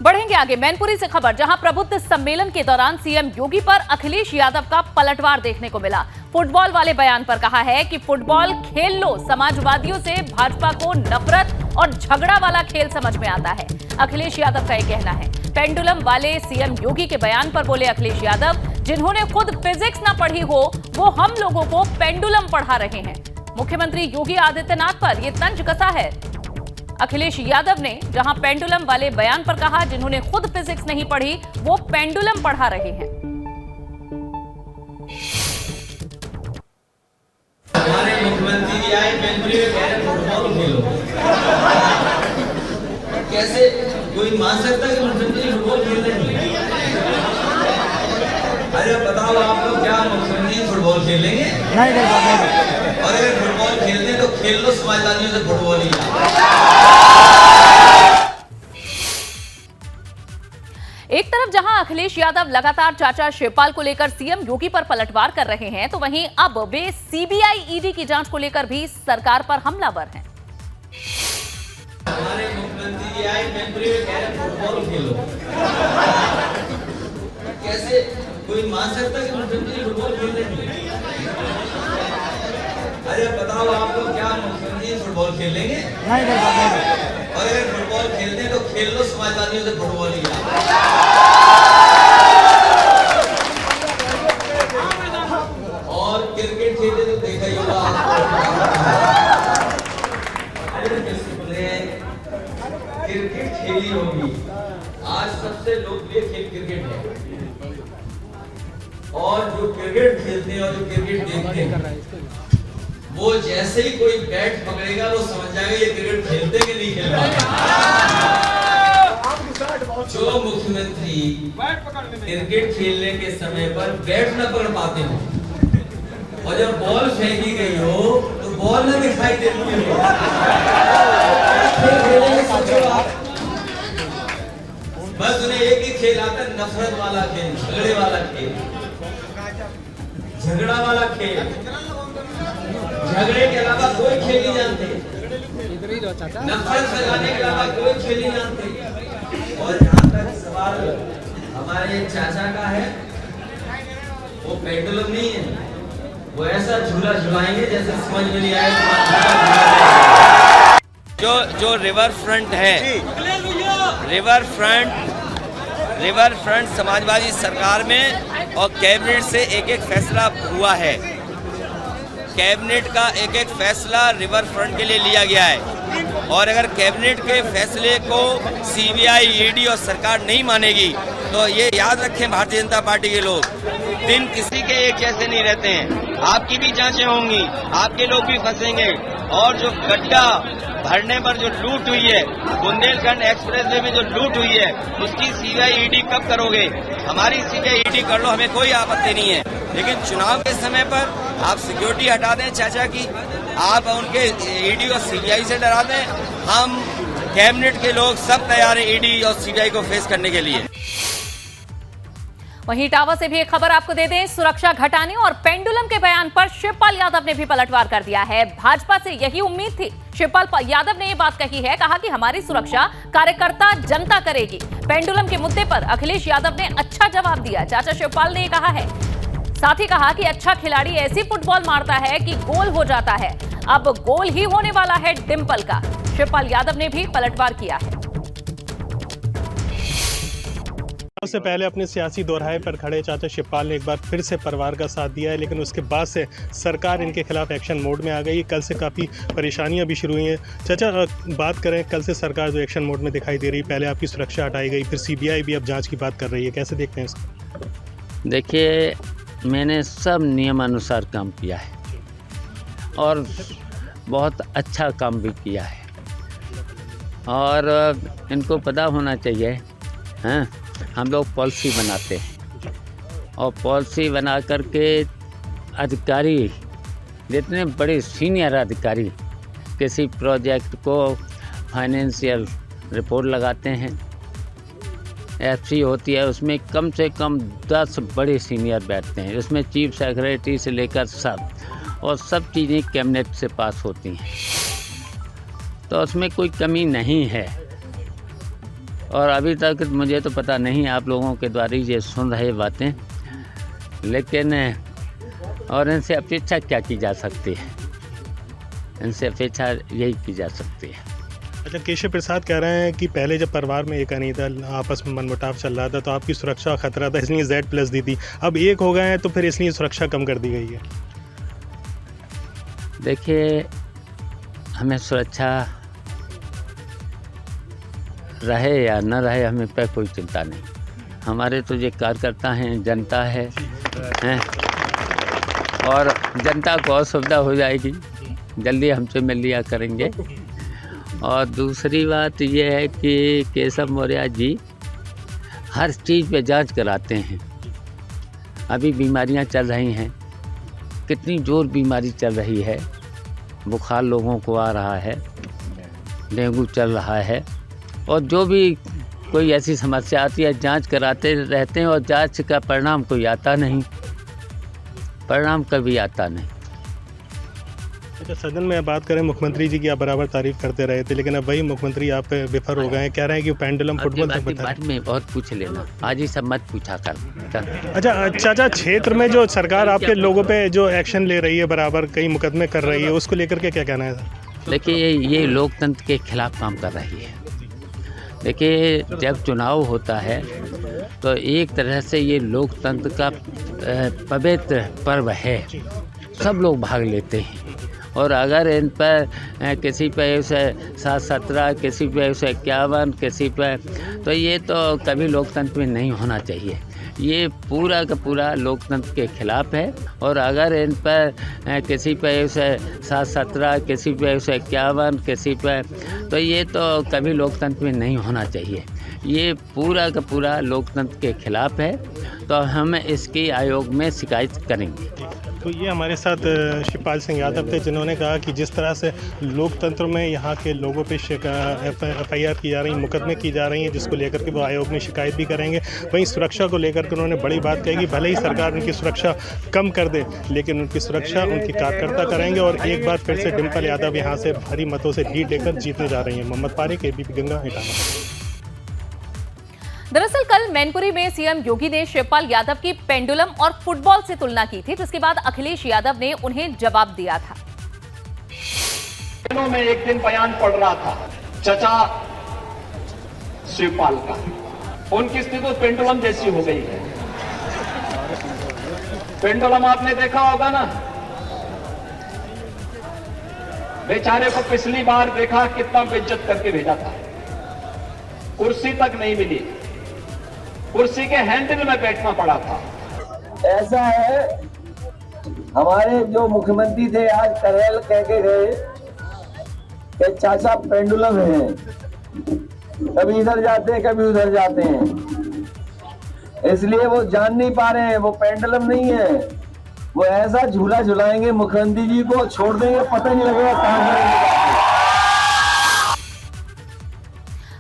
बढ़ेंगे आगे मैनपुरी से खबर, जहां प्रबुद्ध सम्मेलन के दौरान सीएम योगी पर अखिलेश यादव का पलटवार देखने को मिला। फुटबॉल वाले बयान पर कहा है कि फुटबॉल खेल लो, समाजवादियों से भाजपा को नफरत और झगड़ा वाला खेल समझ में आता है। अखिलेश यादव का यह कहना है। पेंडुलम वाले सीएम योगी के बयान पर बोले अखिलेश यादव, जिन्होंने खुद फिजिक्स न पढ़ी हो वो हम लोगों को पेंडुलम पढ़ा रहे हैं। मुख्यमंत्री योगी आदित्यनाथ पर यह तंज कसा है अखिलेश यादव ने, जहां पेंडुलम वाले बयान पर कहा जिन्होंने खुद फिजिक्स नहीं पढ़ी वो पेंडुलम पढ़ा रहे हैं। हमारे मुख्यमंत्री जी आए मैनपुरी में कह रहे फुटबॉल खेलो। कैसे कोई मान सकता है कि मुख्यमंत्री फुटबॉल खेल रहे हैं? अरे बताओ आप लोग, क्या मुख्यमंत्री फुटबॉल खेलेंगे? नहीं। और अगर फुटबॉल खेलते तो खेल लो, समाजवादियों से फुटबॉल ही। एक तरफ जहां अखिलेश यादव लगातार चाचा शिवपाल को लेकर सीएम योगी पर पलटवार कर रहे हैं, तो वहीं अब वे सीबीआई ईडी की जांच को लेकर भी सरकार पर हमलावर हैं। हमारे मुख्यमंत्री जी आए मैनपुरी में कह रहे फुटबॉल खेलो। कैसे कोई मान सकता है कि मुख्यमंत्री फुटबॉल खेल रहे हैं? अरे बताओ आप लोग, क्या मुख्यमंत्री फुटबॉल खेलेंगे? नहीं। और अगर फुटबॉल खेलते तो खेल लो, समाजवादियों से फुटबॉल ही। और क्रिकेट खेलते तो देखा ही होगा क्रिकेट खेली होगी। आज सबसे लोकप्रिय खेल क्रिकेट है, और जो क्रिकेट खेलते हैं और जो क्रिकेट देखते हैं, वो जैसे ही कोई बैट पकड़ेगा वो समझ जाएगा ये क्रिकेट खेलते कि नहीं खेल रहा। जो मुख्यमंत्री क्रिकेट खेलने के समय पर बैट न पकड़ पाते हो और जब बॉल फेंकी गई हो तो बॉल न दिखाई देती हो, बस उन्हें एक ही खेल आता है, नफरत वाला खेल, झगड़े वाला खेल, झगड़ा वाला खेल। झगड़े के अलावा कोई खेल नहीं जानते, नफरत फैलाने के अलावा कोई खेल नहीं जानते। और जहाँ तक सवाल हमारे चाचा का है, वो पेंडुलम नहीं है, वो ऐसा झूला झुलाएंगे जैसे समझ में नहीं आए। जो रिवर फ्रंट है, रिवर फ्रंट समाजवादी सरकार में और कैबिनेट से एक एक फैसला हुआ है। कैबिनेट का एक एक फैसला रिवर फ्रंट के लिए लिया गया है, और अगर कैबिनेट के फैसले को सीबीआई, ईडी और सरकार नहीं मानेगी तो ये याद रखें भारतीय जनता पार्टी के लोग, दिन किसी के एक जैसे नहीं रहते हैं। आपकी भी जांचें होंगी, आपके लोग भी फंसेंगे। और जो गड्ढा भरने पर जो लूट हुई है, बुंदेलखंड एक्सप्रेसवे में जो लूट हुई है, उसकी सीबीआई, ईडी कब करोगे? हमारी सीबीआई, ईडी कर लो, हमें कोई आपत्ति नहीं है, लेकिन चुनाव के समय पर आप सिक्योरिटी हटा दें चाचा की, आप उनके ईडी और सीबीआई से डरा दें। हम कैबिनेट के लोग सब तैयार हैं ईडी और सीबीआई को फेस करने के लिए। वहीं इटावा से भी एक खबर आपको दे दें, सुरक्षा घटाने और पेंडुलम के बयान पर शिवपाल यादव ने भी पलटवार कर दिया है। भाजपा से यही उम्मीद थी। शिवपाल यादव ने ये बात कही है, कहा कि हमारी सुरक्षा कार्यकर्ता जनता करेगी। पेंडुलम के मुद्दे पर अखिलेश यादव ने अच्छा जवाब दिया। चाचा शिवपाल ने कहा है, साथ ही कहा कि अच्छा खिलाड़ी ऐसी फुटबॉल मारता है कि गोल हो जाता है। अब गोल ही होने वाला है डिंपल का। शिवपाल यादव ने भी पलटवार किया है। उससे पहले अपने सियासी दोहराए पर खड़े चाचा शिवपाल ने एक बार फिर से परिवार का साथ दिया है, लेकिन उसके बाद से सरकार इनके खिलाफ एक्शन मोड में आ गई। कल से काफ़ी परेशानियां भी शुरू हुई हैं। चाचा बात करें, कल से सरकार जो एक्शन मोड में दिखाई दे रही, पहले आपकी सुरक्षा हटाई गई, फिर सीबीआई भी अब जांच की बात कर रही है, कैसे देखते हैं इसको? देखिए, मैंने सब नियमानुसार काम किया है और बहुत अच्छा काम भी किया है, और इनको पता होना चाहिए, हैं, हम लोग पॉलिसी बनाते हैं और पॉलिसी बना करके अधिकारी, जितने बड़े सीनियर अधिकारी किसी प्रोजेक्ट को फाइनेंशियल रिपोर्ट लगाते हैं, एफसी होती है, उसमें कम से कम 10 बड़े सीनियर बैठते हैं, उसमें चीफ सेक्रेटरी से लेकर सब, और सब चीज़ें कैबिनेट से पास होती हैं, तो उसमें कोई कमी नहीं है। और अभी तक मुझे तो पता नहीं, आप लोगों के द्वारा ये सुन रहे बातें, लेकिन और इनसे अपेक्षा क्या की जा सकती है, इनसे अपेक्षा यही की जा सकती है। अच्छा, केशव प्रसाद कह रहे हैं कि पहले जब परिवार में एक नहीं था, आपस में मनमुटाव चल रहा था, तो आपकी सुरक्षा खतरा था, इसलिए Z+ दी थी। अब एक हो गए हैं तो फिर इसलिए सुरक्षा कम कर दी गई है। देखिए, हमें सुरक्षा रहे या न रहे, हमें पर कोई चिंता नहीं। हमारे तो ये कार्यकर्ता हैं, जनता है, और जनता को और सुविधा हो जाएगी, जल्दी हमसे मिल लिया करेंगे। और दूसरी बात ये है कि केशव मौर्य जी हर चीज़ पे जांच कराते हैं। अभी बीमारियां चल रही हैं, कितनी जोर बीमारी चल रही है, बुखार लोगों को आ रहा है, डेंगू चल रहा है, और जो भी कोई ऐसी समस्या आती है जांच कराते रहते हैं, और जांच का परिणाम कोई आता नहीं, परिणाम कभी आता नहीं। अच्छा, सदन में बात करें, मुख्यमंत्री जी की आप बराबर तारीफ करते रहे थे, लेकिन अब वही मुख्यमंत्री आप पे विफर हो गए हैं, कह रहे हैं कि पेंडुलम फुटबॉल से पता बाद में बहुत पूछ लेना, आज ही सब मत पूछा कर। अच्छा चाचा, क्षेत्र में जो सरकार आपके लोगों पे जो एक्शन ले रही है, बराबर कई मुकदमे कर रही है, उसको लेकर के क्या कहना है? देखिए, ये लोकतंत्र के खिलाफ काम कर रही है। देखिए, जब चुनाव होता है तो एक तरह से ये लोकतंत्र का पवित्र पर्व है, सब लोग भाग लेते हैं, और अगर इन पर किसी पे 717, किसी पे 51, किसी पे, तो ये तो कभी लोकतंत्र में नहीं होना चाहिए। ये पूरा का पूरा लोकतंत्र के खिलाफ है, और अगर इन पर किसी पे 717, किसी पे 51, किसी पे, तो ये तो कभी लोकतंत्र में नहीं होना चाहिए। ये पूरा का पूरा लोकतंत्र के खिलाफ है, तो हम इसकी आयोग में शिकायत करेंगे। तो ये हमारे साथ शिवपाल सिंह यादव थे, जिन्होंने कहा कि जिस तरह से लोकतंत्र में यहाँ के लोगों पे FIR की जा रही, मुकदमे की जा रही हैं, जिसको लेकर के वो आयोग में शिकायत भी करेंगे। वहीं सुरक्षा को लेकर के उन्होंने बड़ी बात कही कि भले ही सरकार उनकी सुरक्षा कम कर दे, लेकिन उनकी सुरक्षा उनकी कार्यकर्ता करेंगे, और एक बार फिर से डिम्पल यादव यहाँ से भारी मतों से लीड लेकर जीतने जा रही हैं। मोहम्मद पारिक, ABP गंगा, इटावा। दरअसल कल मैनपुरी में सीएम योगी ने शिवपाल यादव की पेंडुलम और फुटबॉल से तुलना की थी, जिसके बाद अखिलेश यादव ने उन्हें जवाब दिया था। में एक दिन बयान पढ़ रहा था चचा शिवपाल का, उनकी स्थिति तो पेंडुलम जैसी हो गई है। पेंडुलम आपने देखा होगा ना, बेचारे को पिछली बार देखा कितना बेइज्जत करके भेजा था, कुर्सी तक नहीं मिली, कुर्सी के हैंडल में बैठना पड़ा था। ऐसा है, हमारे जो मुख्यमंत्री थे आज करेल कह के गए कि चाचा पेंडुलम है, कभी इधर जाते हैं कभी उधर जाते हैं, इसलिए वो जान नहीं पा रहे हैं वो पेंडुलम नहीं है। वो ऐसा झूला झुलाएंगे मुख्यमंत्री जी को, छोड़ देंगे, पता नहीं लगेगा कहां जाएंगे।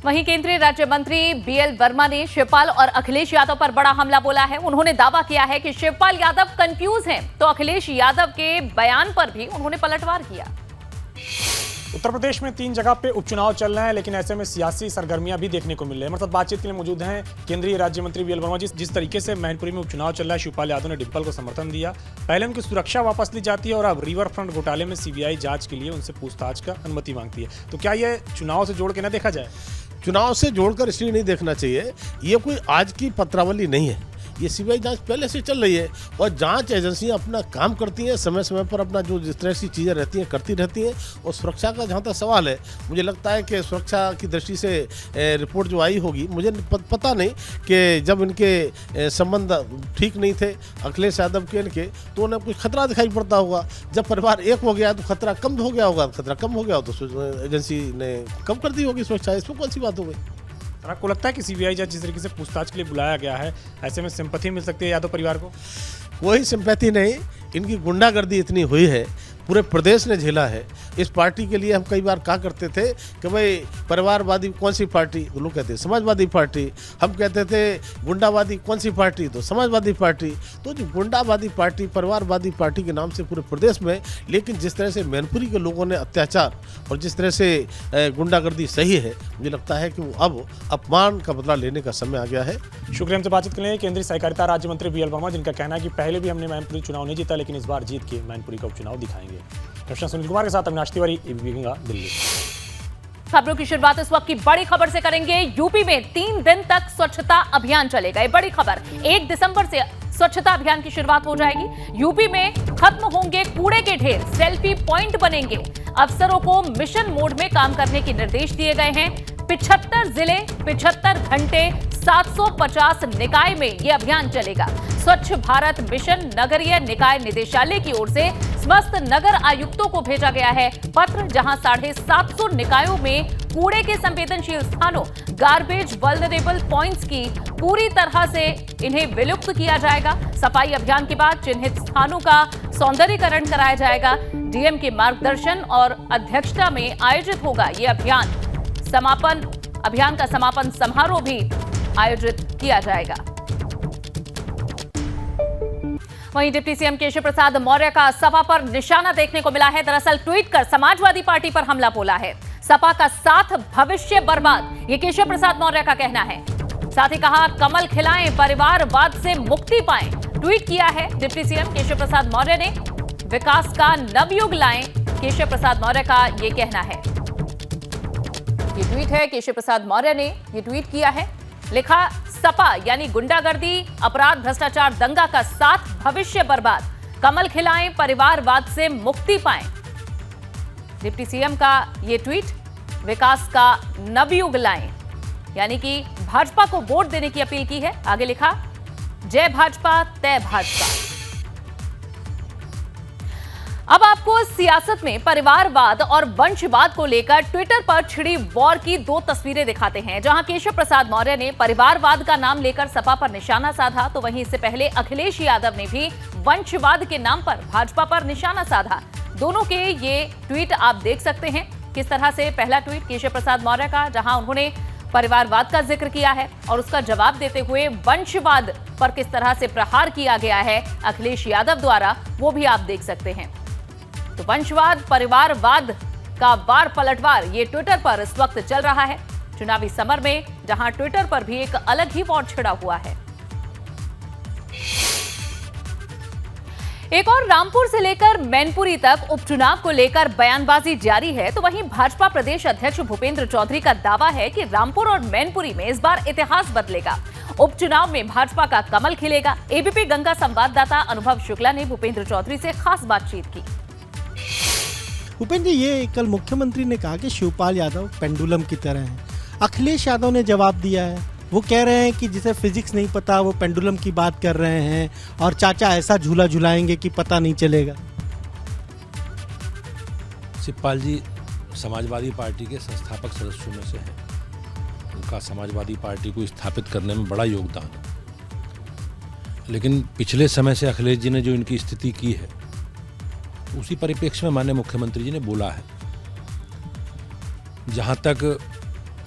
वहीं केंद्रीय राज्य मंत्री BL वर्मा ने शिवपाल और अखिलेश यादव पर बड़ा हमला बोला है। उन्होंने दावा किया है कि शिवपाल यादव कंफ्यूज हैं, तो अखिलेश यादव के बयान पर भी उन्होंने पलटवार किया। उत्तर प्रदेश में 3 जगह पे उपचुनाव चल रहे हैं, लेकिन ऐसे में सियासी सरगर्मियां भी देखने को मिल रही है। हमारे साथ बातचीत के लिए मौजूद हैं केंद्रीय राज्य मंत्री BL वर्मा जी। जिस तरीके से मैनपुरी में उपचुनाव चल रहा है, शिवपाल यादव ने डिम्पल को समर्थन दिया, पहले उनकी सुरक्षा वापस ली जाती है, और अब रिवर फ्रंट घोटाले में CBI जांच के लिए उनसे पूछताछ का अनुमति मांगती है। तो क्या ये चुनाव से जोड़ के न देखा जाए? चुनाव से जोड़कर इसलिए नहीं देखना चाहिए, ये कोई आज की पत्रावली नहीं है, ये CBI जांच पहले से चल रही है, और जांच एजेंसियां अपना काम करती हैं, समय समय पर अपना जो जिस तरह की चीज़ें रहती हैं करती रहती हैं। और सुरक्षा का जहां तक सवाल है, मुझे लगता है कि सुरक्षा की दृष्टि से रिपोर्ट जो आई होगी, मुझे पता नहीं कि जब इनके संबंध ठीक नहीं थे अखिलेश यादव के इनके, तो उन्हें कुछ खतरा दिखाई पड़ता होगा। जब परिवार एक हो गया तो खतरा कम हो गया होगा, खतरा कम हो गया तो एजेंसी ने कम कर दी होगी सुरक्षा। इसमें कौन सी बात हो गई? आपको लगता है कि CBI जांच जिस तरीके से पूछताछ के लिए बुलाया गया है, ऐसे में सिंपैथी मिल सकती है यादव परिवार को? कोई सिंपैथी नहीं, इनकी गुंडागर्दी इतनी हुई है, पूरे प्रदेश ने झेला है। इस पार्टी के लिए हम कई बार कहा करते थे कि भाई परिवारवादी कौन सी पार्टी, तो लोग कहते हैं समाजवादी पार्टी। हम कहते थे गुंडावादी कौन सी पार्टी, तो समाजवादी पार्टी। तो जो गुंडावादी पार्टी, परिवारवादी पार्टी के नाम से पूरे प्रदेश में, लेकिन जिस तरह से मैनपुरी के लोगों ने अत्याचार और जिस तरह से गुंडागर्दी सही है, मुझे लगता है कि वो अब अपमान का बदला लेने का समय आ गया है। शुक्रिया हमसे बातचीत के लिए केंद्रीय सहकारिता राज्य मंत्री बीएल वर्मा, जिनका कहना है कि पहले भी हमने मैनपुरी चुनाव नहीं जीता, लेकिन इस बार जीत के मैनपुरी का उपचुनाव दिखाएंगे। कैप्टन सुनील कुमार के साथ अविनाश तिवारी, एबीपी गंगा, दिल्ली। खबरों की शुरुआत इस वक्त की बड़ी खबर से करेंगे। यूपी में 3 दिन तक स्वच्छता अभियान चलेगा। ये बड़ी खबर, 1 दिसंबर से स्वच्छता अभियान की शुरुआत हो जाएगी। यूपी में खत्म होंगे कूड़े के ढेर, सेल्फी पॉइंट बनेंगे। अफसरों को मिशन मोड में काम करने के निर्देश दिए गए हैं। 75 जिले, 75 घंटे, 750 निकाय में यह अभियान चलेगा। स्वच्छ भारत मिशन नगरीय निकाय निदेशालय की ओर से समस्त नगर आयुक्तों को भेजा गया है पत्र, जहां 750 निकायों में कूड़े के संवेदनशील स्थानों, गार्बेज वल्नरेबल पॉइंट्स की पूरी तरह से इन्हें विलुप्त किया जाएगा। सफाई अभियान के बाद चिन्हित स्थानों का सौंदर्यीकरण कराया जाएगा। डीएम के मार्गदर्शन और अध्यक्षता में आयोजित होगा ये अभियान। अभियान का समापन समारोह भी आयोजित किया जाएगा। वहीं डिप्टी सीएम केशव प्रसाद मौर्य का सपा पर निशाना देखने को मिला है। दरअसल ट्वीट कर समाजवादी पार्टी पर हमला बोला है। सपा का साथ, भविष्य बर्बाद, ये केशव प्रसाद मौर्य का कहना है। साथ ही कहा, कमल खिलाएं, परिवारवाद से मुक्ति पाएं। ट्वीट किया है डिप्टी सीएम केशव प्रसाद मौर्य ने। विकास का नवयुग लाएं, केशव प्रसाद मौर्य का ये कहना है। ये ट्वीट है, केशव प्रसाद मौर्य ने ये ट्वीट किया है। लिखा, सपा यानी गुंडागर्दी, अपराध, भ्रष्टाचार, दंगा का साथ, भविष्य बर्बाद, कमल खिलाएं, परिवारवाद से मुक्ति पाएं। डिप्टी सीएम का ये ट्वीट, विकास का नवयुग लाएं, यानी कि भाजपा को वोट देने की अपील की है। आगे लिखा, जय भाजपा, तय भाजपा। अब आपको सियासत में परिवारवाद और वंशवाद को लेकर ट्विटर पर छिड़ी वॉर की 2 तस्वीरें दिखाते हैं। जहां केशव प्रसाद मौर्य ने परिवारवाद का नाम लेकर सपा पर निशाना साधा, तो वहीं इससे पहले अखिलेश यादव ने भी वंशवाद के नाम पर भाजपा पर निशाना साधा। दोनों के ये ट्वीट आप देख सकते हैं किस तरह से। पहला ट्वीट केशव प्रसाद मौर्य का, जहां उन्होंने परिवारवाद का जिक्र किया है और उसका जवाब देते हुए वंशवाद पर किस तरह से प्रहार किया गया है अखिलेश यादव द्वारा, वो भी आप देख सकते हैं। तो वंशवाद, परिवारवाद का वार पलटवार ये ट्विटर पर इस वक्त चल रहा है चुनावी समर में, जहां ट्विटर पर भी एक अलग ही वॉर छिड़ा हुआ है। एक और रामपुर से लेकर मैनपुरी तक उपचुनाव को लेकर बयानबाजी जारी है। तो वहीं भाजपा प्रदेश अध्यक्ष भूपेंद्र चौधरी का दावा है कि रामपुर और मैनपुरी में इस बार इतिहास बदलेगा। उपचुनाव में भाजपा का कमल खिलेगा। एबीपी गंगा संवाददाता अनुभव शुक्ला ने भूपेंद्र चौधरी से खास बातचीत की। भूपेंद्र जी, ये कल मुख्यमंत्री ने कहा कि शिवपाल यादव पेंडुलम की तरह है। अखिलेश यादव ने जवाब दिया है, वो कह रहे हैं कि जिसे फिजिक्स नहीं पता वो पेंडुलम की बात कर रहे हैं और चाचा ऐसा झूला झुलाएंगे कि पता नहीं चलेगा। शिवपाल जी समाजवादी पार्टी के संस्थापक सदस्यों में से हैं। उनका समाजवादी पार्टी को स्थापित करने में बड़ा योगदान है। लेकिन पिछले समय से अखिलेश जी ने जो इनकी स्थिति की है, उसी परिप्रेक्ष्य में माननीय मुख्यमंत्री जी ने बोला है। जहाँ तक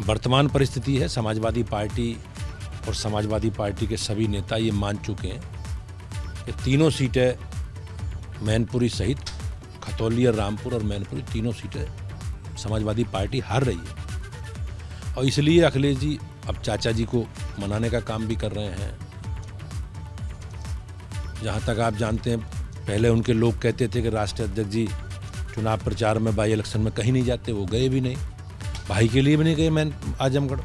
वर्तमान परिस्थिति है, समाजवादी पार्टी और समाजवादी पार्टी के सभी नेता ये मान चुके हैं कि तीनों सीटें मैनपुरी सहित खतौली और रामपुर और मैनपुरी तीनों सीटें समाजवादी पार्टी हार रही है। और इसलिए अखिलेश जी अब चाचा जी को मनाने का काम भी कर रहे हैं। जहाँ तक आप जानते हैं, पहले उनके लोग कहते थे कि राष्ट्रीय अध्यक्ष जी चुनाव प्रचार में, बाई इलेक्शन में कहीं नहीं जाते, वो गए भी नहीं, भाई के लिए भी नहीं गए मैं आजमगढ़।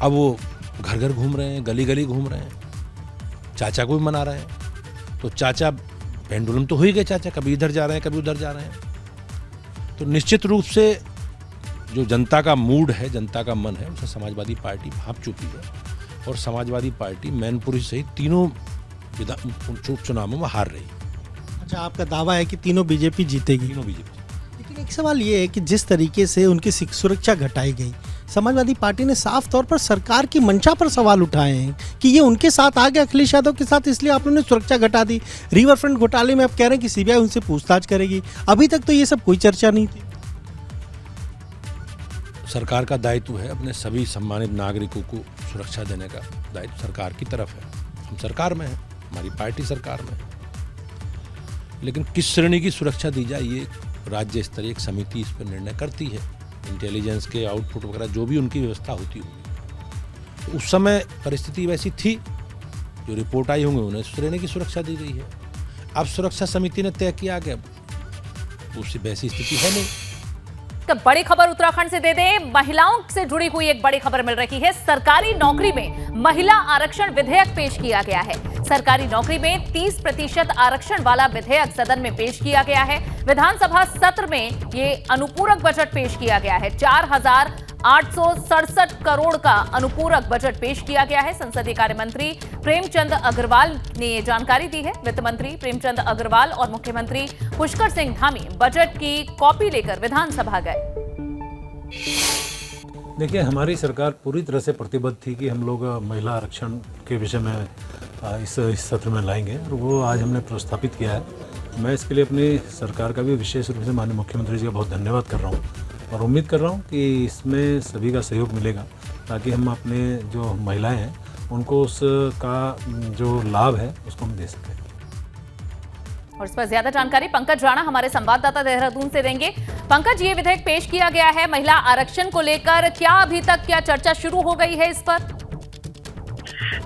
अब वो घर घर घूम रहे हैं, गली गली घूम रहे हैं, चाचा को भी मना रहे हैं। तो चाचा पेंडुलम तो हो ही गए, चाचा कभी इधर जा रहे हैं, कभी उधर जा रहे हैं। तो निश्चित रूप से जो जनता का मूड है, जनता का मन है, उसे समाजवादी पार्टी भांप चुकी है। और समाजवादी पार्टी मैनपुरी सहित तीनों चुनावों में हार रही। अच्छा, आपका दावा है कि तीनों बीजेपी जीतेगी? तीनों बीजेपी। लेकिन एक सवाल ये है कि जिस तरीके से उनकी सुरक्षा घटाई गई, समाजवादी पार्टी ने साफ तौर पर सरकार की मंशा पर सवाल उठाए हैं कि ये उनके साथ आ गए अखिलेश यादव के साथ, इसलिए आप लोगों ने सुरक्षा घटा दी। रिवर फ्रंट घोटाले में आप कह रहे हैं कि सीबीआई उनसे पूछताछ करेगी, अभी तक तो ये सब कोई चर्चा नहीं थी। सरकार का दायित्व है अपने सभी सम्मानित नागरिकों को सुरक्षा देने का दायित्व सरकार की तरफ है। हम सरकार में हैं, हमारी पार्टी सरकार में है, लेकिन किस श्रेणी की सुरक्षा दी जाए ये राज्य स्तरीय एक समिति इस पर निर्णय करती है। इंटेलिजेंस के आउटपुट वगैरह जो भी उनकी व्यवस्था होती होगी, तो उस समय परिस्थिति वैसी थी, जो रिपोर्ट आई होंगी उन्हें उस श्रेणी की सुरक्षा दी गई है। अब सुरक्षा समिति ने तय किया कि अब उसी वैसी स्थिति है नहीं। बड़ी खबर उत्तराखंड से दे दें, महिलाओं से जुड़ी हुई एक बड़ी खबर मिल रही है। सरकारी नौकरी में महिला आरक्षण विधेयक पेश किया गया है। सरकारी नौकरी में 30% आरक्षण वाला विधेयक सदन में पेश किया गया है। विधानसभा सत्र में ये अनुपूरक बजट पेश किया गया है। 4,867 करोड़ का अनुपूरक बजट पेश किया गया है। संसदीय कार्य मंत्री प्रेमचंद अग्रवाल ने ये जानकारी दी है। वित्त मंत्री प्रेमचंद अग्रवाल और मुख्यमंत्री पुष्कर सिंह धामी बजट की कॉपी लेकर विधानसभा गए। देखिए, हमारी सरकार पूरी तरह से प्रतिबद्ध थी कि हम लोग महिला आरक्षण के विषय में इस सत्र में लाएंगे, और वो आज हमने प्रस्तापित किया है। मैं इसके लिए अपनी सरकार का भी विशेष रूप से माननीय मुख्यमंत्री जी का बहुत धन्यवाद कर रहा हूँ, और उम्मीद कर रहा हूँ कि इसमें सभी का सहयोग मिलेगा, ताकि हम अपने जो महिलाएं हैं उनको उसका जो लाभ है उसको हम दे सकें। और इस पर ज्यादा जानकारी पंकज राणा हमारे संवाददाता देहरादून से देंगे। पंकज, ये विधेयक पेश किया गया है महिला आरक्षण को लेकर, क्या अभी तक क्या चर्चा शुरू हो गई है इस पर?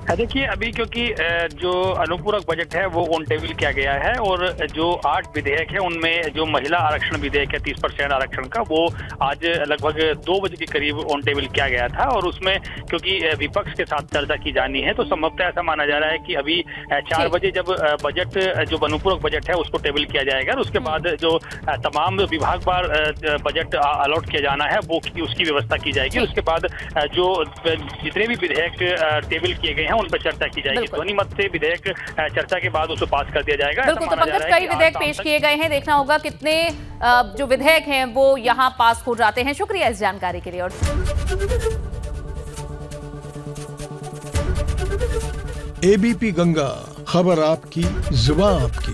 देखिए, अभी क्योंकि जो अनुपूरक बजट है वो ऑन टेबल किया गया है, और जो 8 विधेयक है उनमें जो महिला आरक्षण विधेयक है 30% आरक्षण का, वो आज लगभग 2 बजे के करीब ऑन टेबल किया गया था। और उसमें क्योंकि विपक्ष के साथ चर्चा की जानी है, तो संभवतः ऐसा माना जा रहा है कि अभी 4 बजे जब बजट जो अनुपूरक बजट है उसको टेबल किया जाएगा, और उसके बाद जो तमाम विभागवार बजट अलॉट किया जाना है वो उसकी व्यवस्था की जाएगी। उसके बाद जो जितने भी विधेयक टेबल किए गए हैं उन पर चर्चा की जाएगी। ध्वनि मत से विधेयक चर्चा के बाद उसको पास कर दिया जाएगा। बिल्कुल, तो पंकज कई विधेयक पेश किए गए हैं, देखना होगा कितने जो विधेयक हैं वो यहाँ पास हो जाते हैं। शुक्रिया इस जानकारी के लिए। और एबीपी गंगा, खबर आपकी, जुबान आपकी।